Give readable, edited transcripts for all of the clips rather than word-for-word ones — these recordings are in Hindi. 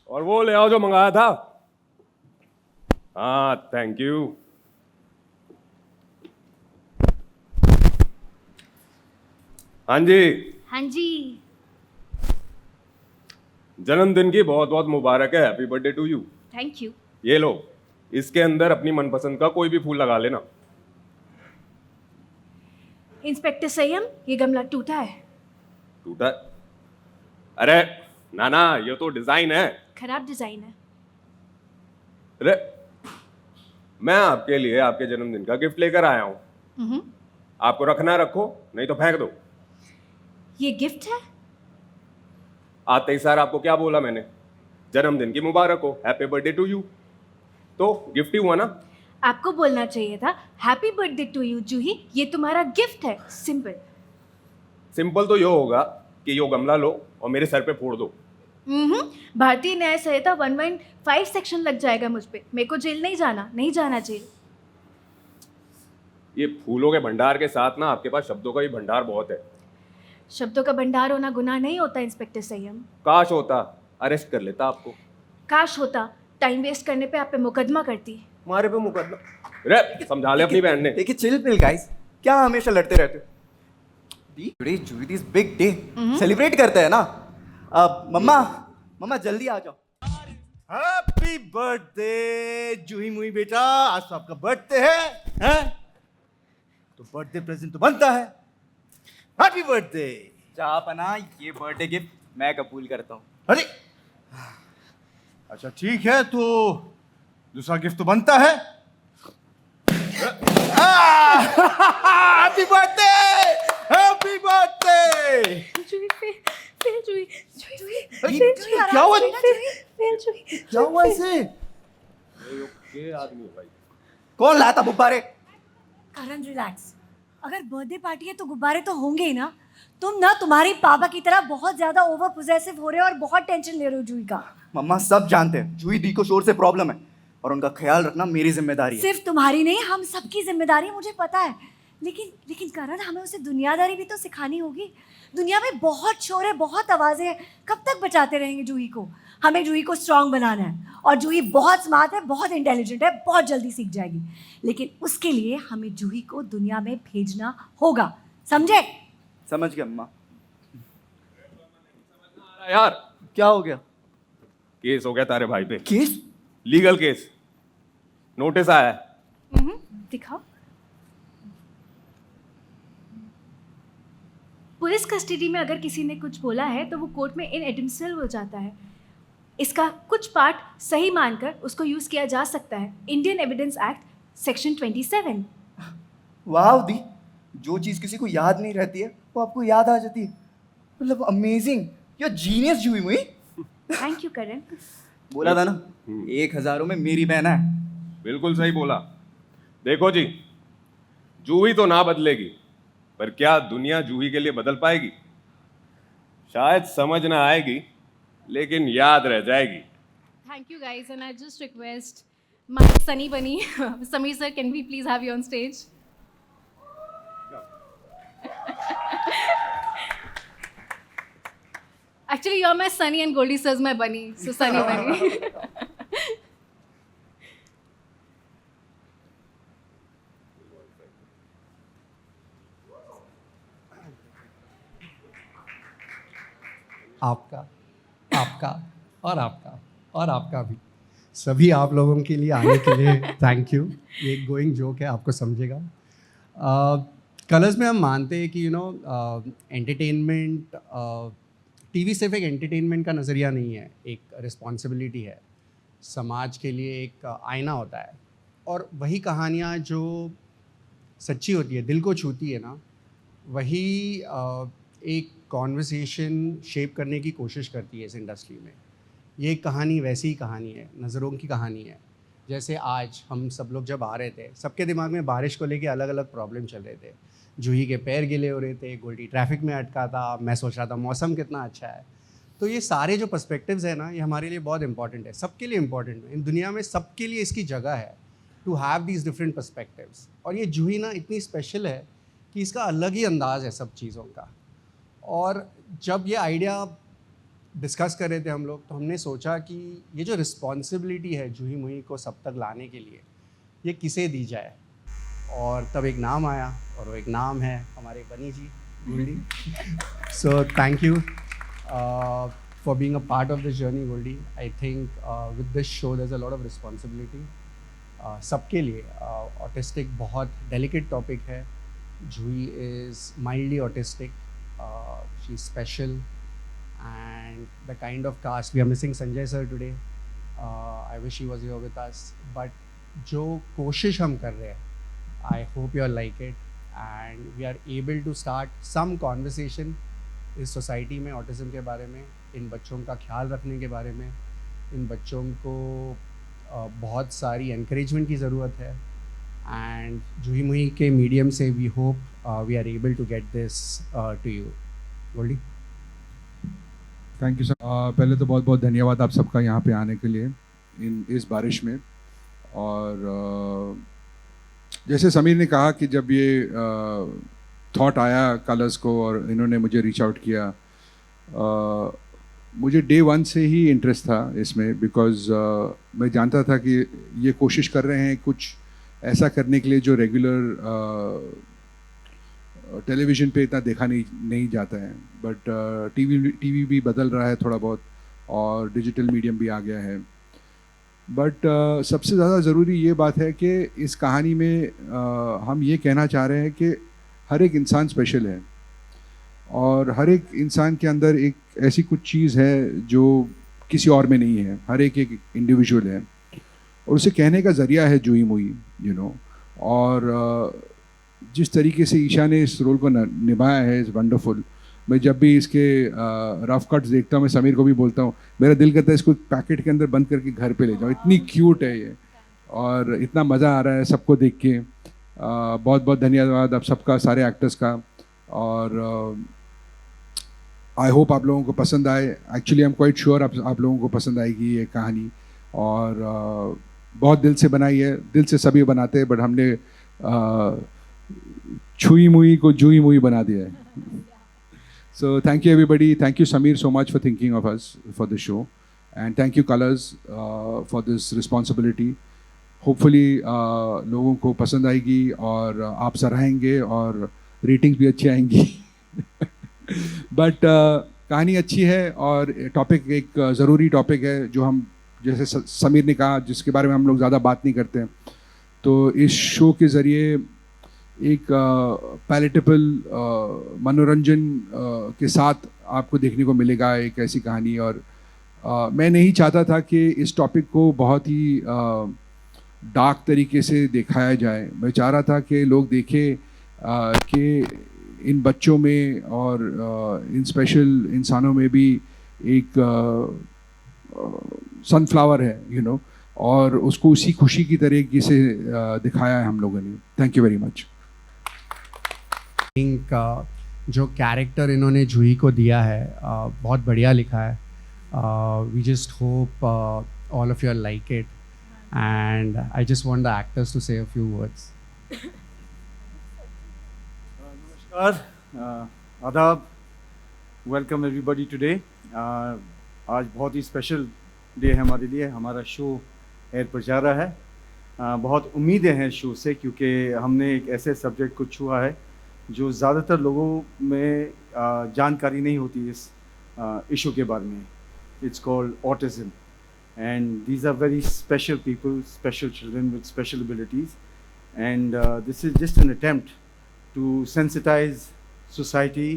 और वो ले आओ जो मंगाया था। हाँ, थैंक यू। हाँ जी। हाँ जी। जन्मदिन की बहुत बहुत मुबारक है। Happy birthday to you. Thank you. ये लो, इसके अंदर अपनी मनपसंद का कोई भी फूल लगा लेना। इंस्पेक्टर संयम, ये गमला टूटा है। टूटा? अरे ना ना, ये तो डिजाइन है। खराब डिजाइन है। अरे, मैं आपके लिए आपके जन्मदिन का गिफ्ट लेकर आया हूँ। आपको रखना है रखो, नहीं तो फेंक दो। ये गिफ्ट है? आते ही सर आपको क्या बोला मैंने? जन्मदिन की मुबारक हो, हैप्पी बर्थडे टू यू। तो गिफ्ट ही हुआ ना। आपको बोलना चाहिए था हैप्पी बर्थडे टू यू जूही, ये तुम्हारा गिफ्ट है। सिंपल। सिंपल तो ये होगा कि यो गमला लो और मेरे सर पे फोड़ दो। भारतीय न्याय संहिता 115 सेक्शन लग जाएगा मुझ पे। मेरे को जेल नहीं जाना, नहीं जाना जेल। ये फूलों के भंडार के साथ ना आपके पास शब्दों का भी भंडार बहुत है। शब्दों का भंडार होना गुनाह नहीं होता इंस्पेक्टर संयम। काश होता, अरेस्ट कर लेता आपको। काश होता, टाइम वेस्ट करने पे आप पे मुकदमा करती। हमारे पे मुकदमा? अरे समझा ले अपनी बहन ने। देखिए चिल पिल गाइस, क्या हमेशा लड़ते रहते हो? Today Juhi this big day celebrate करते हैं ना। मम्मा मम्मा जल्दी आ जाओ। हैप्पी बर्थडे जूही मुही बेटा, आज तो आपका बर्थडे है? तो बर्थडे प्रेजेंट तो बनता है। Happy birthday. चापना, ये बर्थडे गिफ्ट मैं कबूल करता हूँ। अरे अच्छा ठीक है, तो दूसरा गिफ्ट तो बनता है। Happy birthday, happy birthday. Juhi फिर जूही जूही क्या हुआ? क्या हुआ इसे? ये आदमी है भाई। कौन लाया था गुब्बारे? करण रिलैक्स। अगर बर्थडे पार्टी है तो गुब्बारे तो होंगे ही ना। तुम ना तुम्हारी पापा की तरह बहुत ज्यादा ओवर पोजेसिव हो रहे हो और बहुत टेंशन ले रहे हो जूही का। मम्मा सब जानते हैं जूही दी को शोर से प्रॉब्लम है और उनका ख्याल रखना मेरी जिम्मेदारी है। सिर्फ तुम्हारी नहीं, हम सबकी जिम्मेदारी है, मुझे पता है। लेकिन करण, हमें उसे दुनियादारी भी तो सिखानी होगी। दुनिया में बहुत शोर है, बहुत आवाजें हैं, कब तक बचाते रहेंगे जूही को? हमें जूही को स्ट्रांग बनाना है और जूही बहुत स्मार्ट है, बहुत इंटेलिजेंट है, बहुत जल्दी सीख जाएगी। लेकिन उसके लिए हमें जूही को दुनिया में भेजना होगा, समझे? समझ गया मम्मा। यार क्या हो गया? केस हो गया तारे भाई पे। केस? Legal case. नोटिस आया है। दिखाओ। पुलिस कस्टडी में अगर किसी ने कुछ बोला है तो वो कोर्ट में इनएडमिसिबल हो जाता है। इसका कुछ पार्ट सही मानकर उसको यूज किया जा सकता है। Indian evidence act section 27। वाह दी, जो चीज किसी को याद नहीं रहती है वो आपको याद आ जाती है। मतलब अमेजिंग, यू जीनियस जूही मुही। थैंक यू करण। बोला था ना, 1000 में मेरी बहन है। बिल्कुल सही बोला। देखो जी, जूही तो ना बदलेगी, पर क्या दुनिया जूही के लिए बदल पाएगी? शायद समझ ना आएगी, लेकिन याद रह जाएगी। Thank you guys, and I just request my Sunny Bunny, Sameer sir, can we please have you on stage? Actually, you're my Sunny and Goldie sir's my bunny, so Sunny Bunny. आपका, आपका और आपका और आपका भी, सभी आप लोगों के लिए आने के लिए थैंक यू। ये एक गोइंग जोक है, आपको समझेगा। कलर्स में हम मानते हैं कि एंटरटेनमेंट, टीवी सिर्फ एक एंटरटेनमेंट का नज़रिया नहीं है, एक रिस्पॉन्सिबिलिटी है। समाज के लिए एक आईना होता है और वही कहानियाँ जो सच्ची होती है, दिल को छूती है ना, वही एक कॉन्वर्सेशन शेप करने की कोशिश करती है इस इंडस्ट्री में। ये एक कहानी वैसी ही कहानी है, नज़रों की कहानी है। जैसे आज हम सब लोग जब आ रहे थे, सबके दिमाग में बारिश को लेके अलग अलग प्रॉब्लम चल रहे थे। जूही के पैर गिले हो रहे थे, गोल्डी ट्रैफिक में अटका था, मैं सोच रहा था मौसम कितना अच्छा है। तो ये सारे जो पर्सपेक्टिव्स हैं ना, ये हमारे लिए बहुत इंपॉर्टेंट है, सबके लिए इंपॉर्टेंट है। इन दुनिया में सबके लिए इसकी जगह है to have these different perspectives. और ये जूही ना इतनी स्पेशल है कि इसका अलग ही अंदाज़ है सब चीज़ों का। और जब ये आइडिया डिस्कस कर रहे थे हम लोग, तो हमने सोचा कि ये जो रिस्पॉन्सिबिलिटी है जूही मूही को सब तक लाने के लिए, ये किसे दी जाए। और तब एक नाम आया, और वो एक नाम है हमारे Bunny ji Goldie. So thank you for being a part of this journey, Goldie. I think with this show there's a lot of responsibility. सबके लिए ऑटिस्टिक बहुत डेलिकेट टॉपिक है। Juhi is mildly autistic, she is special and the kind of cast we are missing Sanjay sir today. I wish he was here with us, but जो कोशिश हम कर रहे हैं, I hope you are like it and we are able to start some conversation इस सोसाइटी में ऑटिज़म के बारे में, इन बच्चों का ख्याल रखने के बारे में। इन बच्चों को बहुत सारी एनकरेजमेंट की ज़रूरत है एंड जूही मूही के मीडियम से we hope we are able to get this to you. Goldie, thank you sir. पहले तो बहुत बहुत धन्यवाद आप सबका यहाँ पे आने के लिए इस बारिश में। और जैसे समीर ने कहा कि जब ये थॉट आया कलर्स को और इन्होंने मुझे रीच आउट किया, मुझे डे वन से ही इंटरेस्ट था इसमें, बिकॉज़ मैं जानता था कि ये कोशिश कर रहे हैं कुछ ऐसा करने के लिए जो रेगुलर टेलीविज़न पे इतना देखा नहीं जाता है। बट टीवी भी बदल रहा है थोड़ा बहुत और डिजिटल मीडियम भी आ गया है। बट सबसे ज़्यादा ज़रूरी ये बात है कि इस कहानी में हम ये कहना चाह रहे हैं कि हर एक इंसान स्पेशल है और हर एक इंसान के अंदर एक ऐसी कुछ चीज़ है जो किसी और में नहीं है। हर एक इंडिविजुअल है और उसे कहने का ज़रिया है जूही मूही, यू नो। और जिस तरीके से ईशा ने इस रोल को निभाया है इज़ वंडरफुल। मैं जब भी इसके रफ कट्स देखता हूँ, मैं समीर को भी बोलता हूँ, मेरा दिल करता है इसको पैकेट के अंदर बंद करके घर पे ले जाओ। इतनी क्यूट है ये और इतना मज़ा आ रहा है सबको देख के। बहुत बहुत धन्यवाद आप सबका, सारे एक्टर्स का। और आई होप आप लोगों को पसंद आए। Actually I am quite sure आप लोगों को पसंद आएगी ये कहानी। और बहुत दिल से बनाई है, दिल से सभी बनाते हैं, बट हमने छुई मुई को जूही मुई बना दिया है। So thank you everybody. Thank you Samir so much for thinking of us for the show, and thank you Colors for this responsibility. Hopefully लोगों को पसंद आएगी और आप सराहेंगे और रेटिंग्स भी अच्छी आएंगी। बट कहानी अच्छी है और टॉपिक एक ज़रूरी टॉपिक है जो हम, जैसे समीर ने कहा, जिसके बारे में हम लोग ज़्यादा बात नहीं करते हैं। तो इस शो के ज़रिए एक पैलेटेबल मनोरंजन के साथ आपको देखने को मिलेगा एक ऐसी कहानी। और मैं नहीं चाहता था कि इस टॉपिक को बहुत ही डार्क तरीके से दिखाया जाए। मैं चाह रहा था कि लोग देखें कि इन बच्चों में और इन स्पेशल इंसानों में भी एक सनफ्लावर है, यू नो, और उसको उसी खुशी की तरीके से दिखाया है हम लोगों ने। Thank you very much. Think जो कैरेक्टर इन्होंने जूही को दिया है बहुत बढ़िया लिखा है। We just hope all of you are like it and I just want the actors to say a few words. नमस्कार, आदाब, वेलकम एवरीबॉडी टुडे। आज बहुत ही स्पेशल डे है हमारे लिए। हमारा शो एयर पर जा रहा है। बहुत उम्मीदें हैं शो से, क्योंकि हमने एक ऐसे सब्जेक्ट को छुआ है जो ज़्यादातर लोगों में जानकारी नहीं होती इस इशू के बारे में। It's called autism and these are very special people, special children with special abilities, and this is just an attempt to sensitize society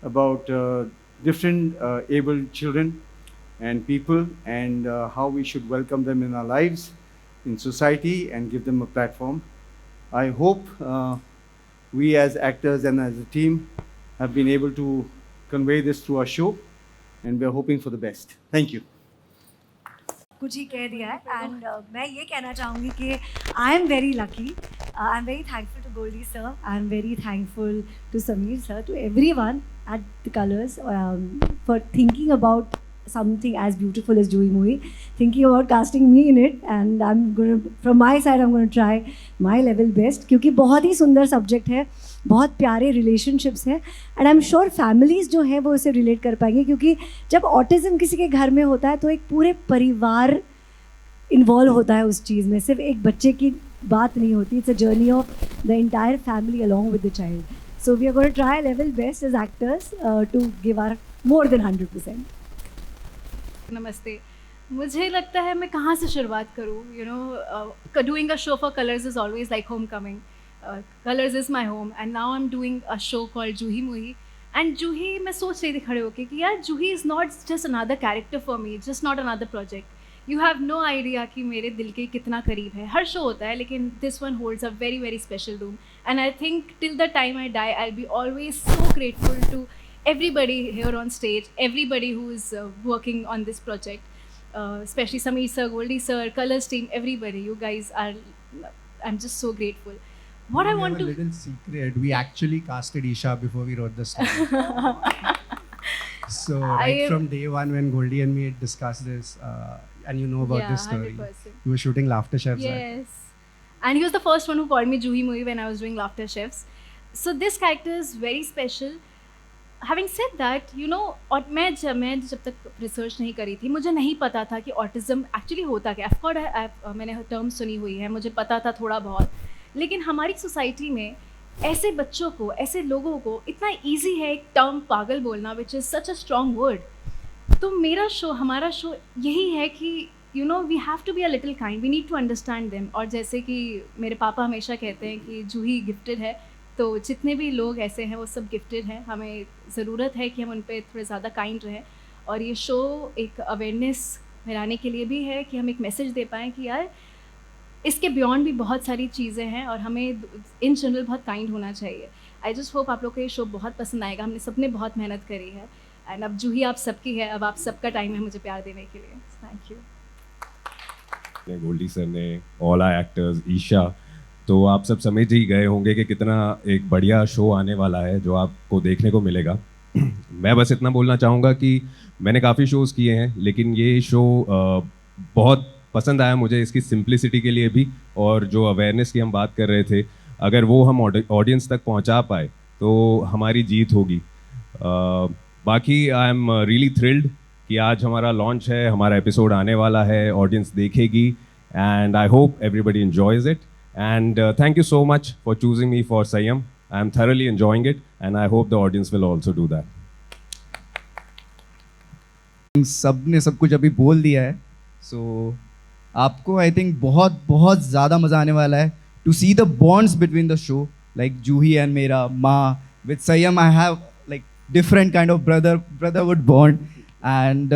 about different able children and people, and how we should welcome them in our lives, in society, and give them a platform. I hope we as actors and as a team have been able to convey this through our show, and we are hoping for the best. Thank you. कुछ ही कह दिया है एंड मैं ये कहना चाहूँगी कि I am very lucky, I am very thankful to Goldie sir, I am very thankful to Sameer sir, to everyone at the Colors for thinking about something as beautiful as Joohi Moohi, thinking about casting me in it, and I'm going to, from my side, I'm going to try my level best, क्योंकि बहुत ही सुंदर सब्जेक्ट है बहुत प्यारे रिलेशनशिप्स हैं and I am sure families जो हैं वो इसे रिलेट कर पाएंगे, क्योंकि जब ऑटिज़म किसी के घर में होता है तो एक पूरे परिवार इन्वॉल्व होता है उस चीज़ में, सिर्फ एक बच्चे की बात नहीं होती. It's a journey of the entire family along with the child. So we are going to try level best as actors to give our more than 100%. नमस्ते. मुझे लगता है मैं कहाँ से शुरुआत करूँ. You know, doing a show for Colors is always like home coming. Colors is my home and now I am doing a show called Juhi Muhi. And Juhi, मैं सोच रही थी खड़े होके कि यार Juhi is not just another character for me, just not another project. You have no idea कि मेरे दिल के कितना करीब है. हर शो होता है लेकिन this one holds a very very special room. And I think till the time I die I will be always so grateful to everybody here on stage, everybody who is working on this project, especially Sameer sir, Goldie sir, Colors team, everybody. You guys are, I'm just so grateful. What I want to... a little secret. We actually casted Isha before we wrote the story. So right from day one when Goldie and me had discussed this, and you know about Yeah, this story, 100%. we were shooting Laughter Chefs. Yes. And he was the first one who called me Juhi Movie when I was doing Laughter Chefs. So this character is very special. Having said that, you know, और मैं जब तक रिसर्च नहीं करी थी मुझे नहीं पता था कि ऑटिज़म एक्चुअली होता क्या. ऑफकोर्स मैंने टर्म सुनी हुई है, मुझे पता था थोड़ा बहुत, लेकिन हमारी सोसाइटी में ऐसे बच्चों को, ऐसे लोगों को इतना ईजी है एक टर्म पागल बोलना, which is such a strong word. तो मेरा शो, हमारा शो यही है कि you know we have to be a little kind, we need to understand them. और जैसे कि मेरे पापा हमेशा कहते हैं कि जूही गिफ्टेड है, तो जितने भी लोग ऐसे हैं वो सब गिफ्टेड हैं. हमें ज़रूरत है कि हम उन पर थोड़े ज़्यादा काइंड रहें. और ये शो एक अवेयरनेस फैलाने के लिए भी है कि हम एक मैसेज दे पाएँ कि यार इसके बियॉन्ड भी बहुत सारी चीज़ें हैं और हमें इन जनरल बहुत काइंड होना चाहिए. आई जस्ट होप आप लोग को ये शो बहुत पसंद आएगा. हमने सबने बहुत मेहनत करी है एंड अब जूही आप सबकी है, अब आप सबका टाइम है मुझे प्यार देने के लिए. Thank you. गोल्डी सर ने, ऑल आर एक्टर्स, ईशा, तो आप सब समझ ही गए होंगे कि कितना एक बढ़िया शो आने वाला है जो आपको देखने को मिलेगा. मैं बस इतना बोलना चाहूँगा कि मैंने काफ़ी शोज़ किए हैं लेकिन ये शो बहुत पसंद आया मुझे, इसकी सिंप्लिसिटी के लिए भी, और जो अवेयरनेस की हम बात कर रहे थे, अगर वो हम ऑडियंस तक पहुँचा पाए तो हमारी जीत होगी. बाकी आई एम रियली थ्रिल्ड कि आज हमारा लॉन्च है, हमारा एपिसोड आने वाला है, ऑडियंस देखेगी, and I hope everybody enjoys it. And thank you so much for choosing me for Sayam. I am thoroughly enjoying it and I hope the audience will also do that. सब ने सब कुछ अभी बोल दिया है, so आपको आई थिंक बहुत बहुत ज़्यादा मज़ा आने वाला है to see the bonds between the show, like Juhi and मेरा माँ. With Sayam I have like different kind of brotherhood bond and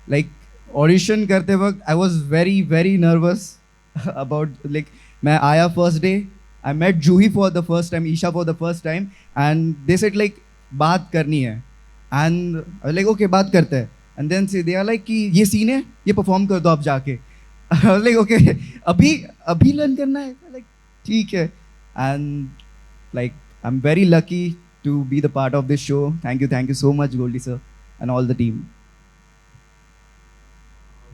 like audition करते वक्त I was very very nervous about, like मैं आया first day, I met Juhi for the first time, Isha for the first time, and they said like बात करनी है, एंड लाइक ओके बात करते हैं, एंड देन से दे आर लाइक कि ये सीन है, ये परफॉर्म कर दो आप जाके. लाइक ओके अभी लर्न करना है, लाइक ठीक है. And like I am very lucky to be the part of this show. Thank you so much Goldie sir and all the team.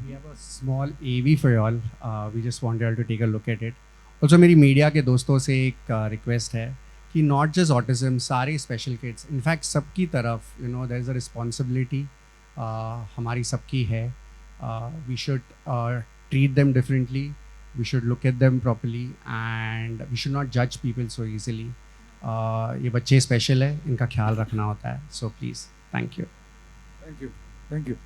We have a small AV for y'all. We just want y'all to take a look at it. Also मेरी मीडिया के दोस्तों से एक रिक्वेस्ट है कि नॉट जस्ट ऑटिज़म, सारे स्पेशल किड्स, इनफैक्ट सबकी तरफ you know there is a responsibility हमारी सबकी है. We should treat them differently, we should look at them properly and we should not जज पीपल सो ईजिली. ये बच्चे स्पेशल है, इनका ख्याल रखना होता है. So please, thank you. Thank you.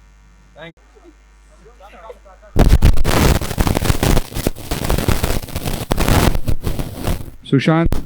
Sushant,